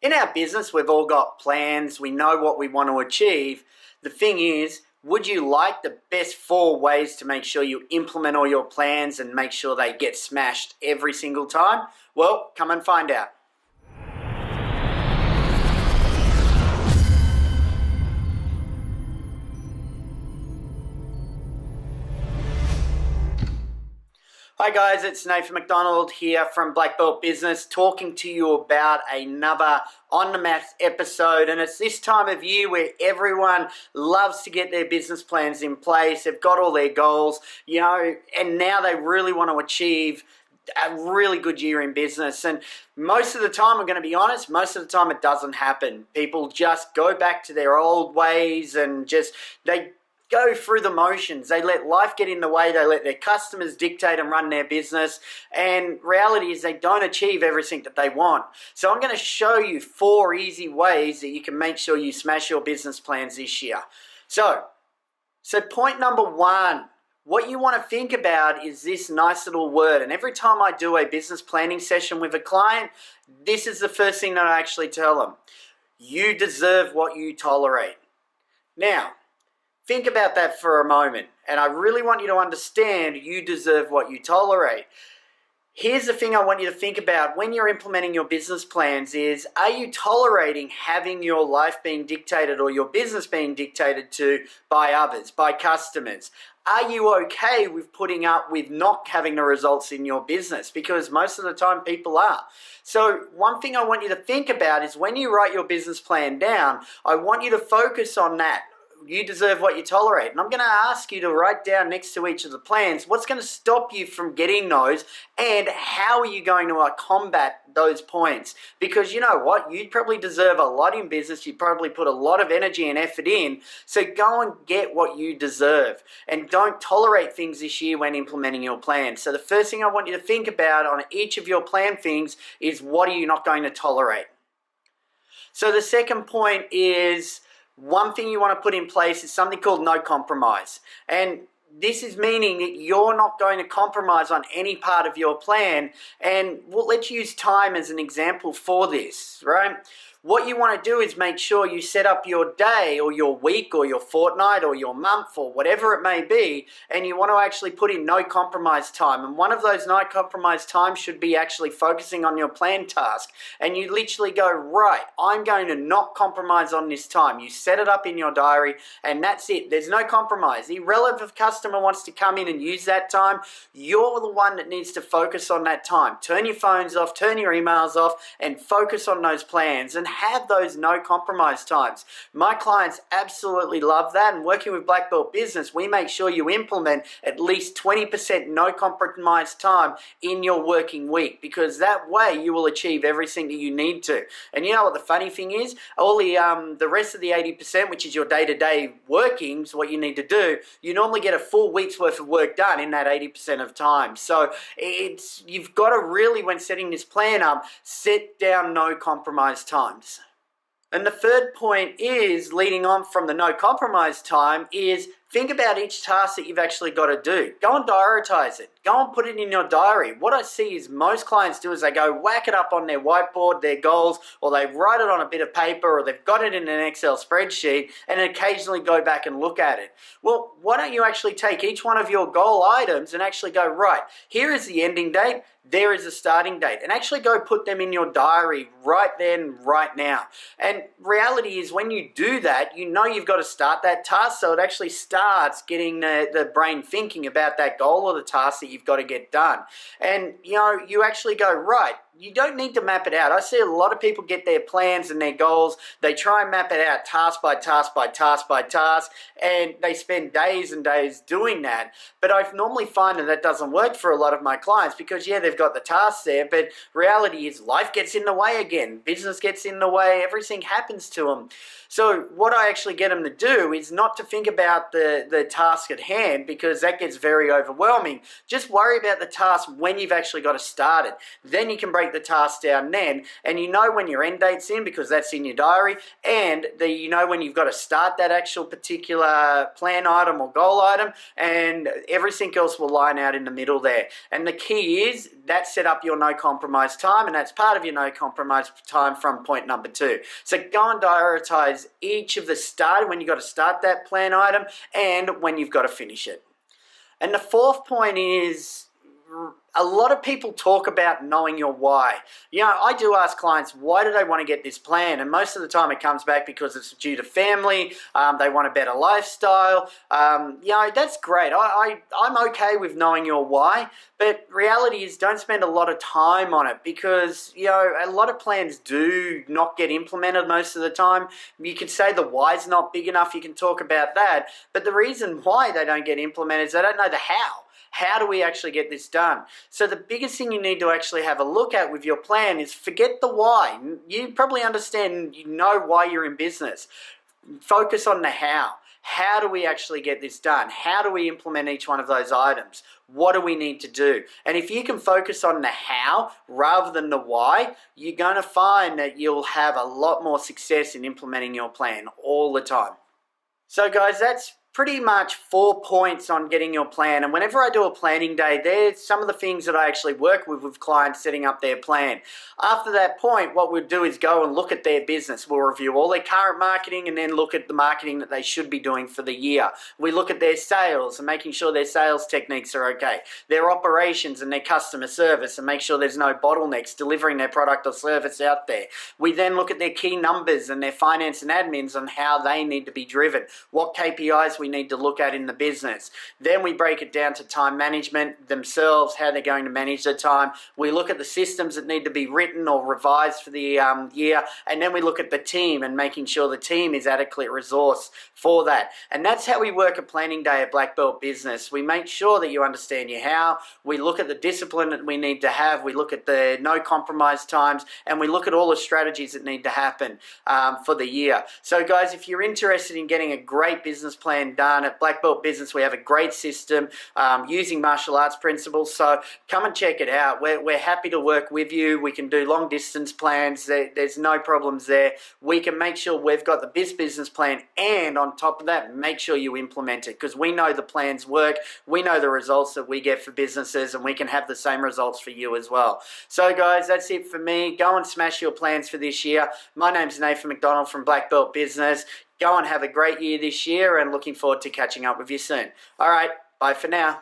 In our business, we've all got plans. We know what we want to achieve. The thing is, would you like the best 4 ways to make sure you implement all your plans and make sure they get smashed every single time? Well, come and find out. Hi guys, it's Nathan McDonald here from Black Belt Business, talking to you about another On the Maths episode. And it's this time of year where everyone loves to get their business plans in place. They've got all their goals, and now they really want to achieve a really good year in business. And most of the time, I'm going to be honest, most of the time it doesn't happen. People just go back to their old ways and they go through the motions. They let life get in the way. They let their customers dictate and run their business. And reality is they don't achieve everything that they want. So I'm going to show you 4 easy ways that you can make sure you smash your business plans this year. So point number 1, what you want to think about is this nice little word. And every time I do a business planning session with a client, this is the first thing that I actually tell them. You deserve what you tolerate. Now, think about that for a moment, and I really want you to understand you deserve what you tolerate. Here's the thing I want you to think about when you're implementing your business plans is, are you tolerating having your life being dictated or your business being dictated to by others, by customers? Are you okay with putting up with not having the results in your business? Because most of the time people are. So one thing I want you to think about is when you write your business plan down, I want you to focus on that. You deserve what you tolerate. And I'm going to ask you to write down next to each of the plans what's going to stop you from getting those and how are you going to combat those points. Because you know what? You probably deserve a lot in business. You probably put a lot of energy and effort in. So go and get what you deserve. And don't tolerate things this year when implementing your plan. So the first thing I want you to think about on each of your plan things is what are you not going to tolerate. So the second point is, one thing you want to put in place is something called no compromise. And this is meaning that you're not going to compromise on any part of your plan. And let's use time as an example for this, right? What you want to do is make sure you set up your day or your week or your fortnight or your month or whatever it may be, and you want to actually put in no compromise time. And one of those no compromise times should be actually focusing on your plan task. And you literally go, right, I'm going to not compromise on this time. You set it up in your diary and that's it. There's no compromise. Irrelevant if a customer wants to come in and use that time, you're the one that needs to focus on that time. Turn your phones off, turn your emails off, and focus on those plans and have those no compromise times. My clients absolutely love that, and working with Black Belt Business, we make sure you implement at least 20% no compromise time in your working week, because that way you will achieve everything that you need to. And you know what the funny thing is? All the rest of the 80%, which is your day-to-day workings, what you need to do, you normally get a full week's worth of work done in that 80% of time. So you've got to really, when setting this plan up, set down no compromise times. And the third point is, leading on from the no compromise time, is think about each task that you've actually got to do. Go and prioritize it. Go and put it in your diary. What I see is most clients do is they go whack it up on their whiteboard, their goals, or they write it on a bit of paper, or they've got it in an Excel spreadsheet and occasionally go back and look at it. Well, why don't you actually take each one of your goal items and actually go, right, here is the ending date, there is a starting date, and actually go put them in your diary right then, right now. And reality is when you do that, you know you've got to start that task, so it actually starts getting the brain thinking about that goal or the task that you've got to get done. And you actually go, right, you don't need to map it out. I see a lot of people get their plans and their goals, they try and map it out task by task by task by task, and they spend days and days doing that. But I normally find that doesn't work for a lot of my clients, because yeah, they've got the tasks there, but reality is life gets in the way again, business gets in the way, everything happens to them. So what I actually get them to do is not to think about the task at hand, because that gets very overwhelming. Just worry about the task when you've actually got to start it. Then you can break break the task down then, and you know when your end date's in because that's in your diary, and you know when you've got to start that actual particular plan item or goal item, and everything else will line out in the middle there. And the key is that set up your no compromise time, and that's part of your no compromise time from point number 2. So go and prioritize each of the start when you've got to start that plan item and when you've got to finish it. And the fourth point is, a lot of people talk about knowing your why. You know, I do ask clients, why do they want to get this plan? And most of the time it comes back because it's due to family, they want a better lifestyle. You know, that's great. I'm okay with knowing your why, but reality is don't spend a lot of time on it because, you know, a lot of plans do not get implemented most of the time. You can say the why's not big enough, you can talk about that, but the reason why they don't get implemented is they don't know the how. How do we actually get this done? So the biggest thing you need to actually have a look at with your plan is forget the why. You probably understand, you know why you're in business. Focus on the how. How do we actually get this done? How do we implement each one of those items? What do we need to do? And if you can focus on the how rather than the why, you're going to find that you'll have a lot more success in implementing your plan all the time. So guys, that's pretty much 4 points on getting your plan. And whenever I do a planning day, there's some of the things that I actually work with clients setting up their plan. After that point, what we'll do is go and look at their business. We'll review all their current marketing and then look at the marketing that they should be doing for the year. We look at their sales and making sure their sales techniques are okay, their operations and their customer service, and make sure there's no bottlenecks delivering their product or service out there. We then look at their key numbers and their finance and admins on how they need to be driven, what KPIs we need to look at in the business. Then we break it down to time management themselves, how they're going to manage their time. We look at the systems that need to be written or revised for the year, and then we look at the team and making sure the team is adequately resourced for that. And that's how we work a planning day at Black Belt Business. We make sure that you understand your how. We look at the discipline that we need to have. We look at the no compromise times, and we look at all the strategies that need to happen for the year. So guys, if you're interested in getting a great business plan done at Black Belt Business, we have a great system using martial arts principles. So come and check it out. We're happy to work with you. We can do long distance plans. There's no problems there. We can make sure we've got the business plan, and on top of that, make sure you implement it, because we know the plans work. We know the results that we get for businesses, and we can have the same results for you as well. So guys, that's it for me. Go and smash your plans for this year. My name's Nathan McDonald from Black Belt Business. Go and have a great year this year, and looking forward to catching up with you soon. All right, bye for now.